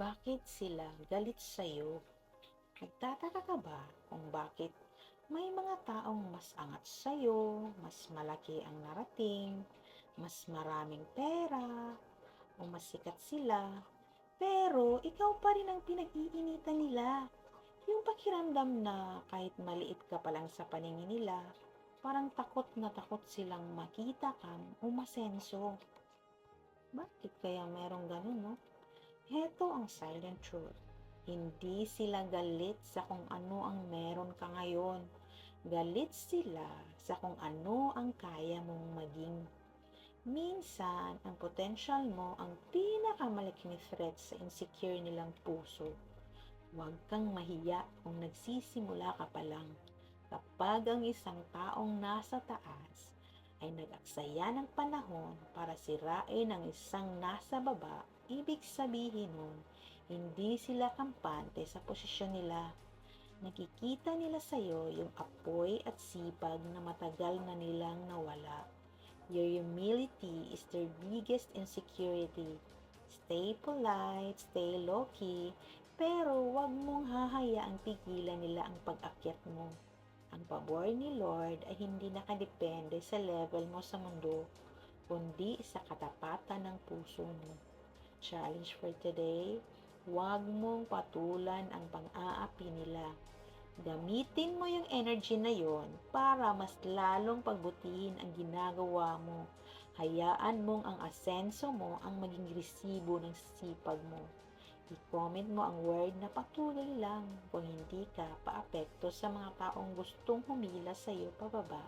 Bakit sila galit sa'yo? Nagtataka ka ba kung bakit may mga taong mas angat sa'yo, mas malaki ang narating, mas maraming pera, o mas sikat sila, pero ikaw pa rin ang pinag-iinitan nila? Yung pakiramdam na kahit maliit ka pa lang sa paningin nila, parang takot na takot silang makita kang umasenso. Bakit kaya merong ganun, no? Heto ang silent truth. Hindi sila galit sa kung ano ang meron ka ngayon. Galit sila sa kung ano ang kaya mong maging. Minsan, ang potential mo ang pinakamalaking threat sa insecure nilang puso. Huwag kang mahiya kung nagsisimula ka pa lang. Kapag ang isang taong nasa taas ay nag-aksaya ng panahon para sirain ang isang nasa baba, ibig sabihin nun, hindi sila kampante sa posisyon nila. Nakikita nila sa iyo yung apoy at sipag na matagal na nilang nawala. Your humility is their biggest insecurity. Stay polite, stay low-key, pero wag mong hahayaang pigilan nila ang pag-akyat mo. Ang pabor ni Lord ay hindi nakadepende sa level mo sa mundo, kundi sa katapatan ng puso mo. Challenge for today, huwag mong patulan ang pang-aapi nila. Gamitin mo yung energy na yon para mas lalong pagbutihin ang ginagawa mo. Hayaan mong ang asenso mo ang maging resibo ng sipag mo. I-comment mo ang word na patuloy lang kung hindi ka paapekto sa mga taong gustong humila sa iyo pababa.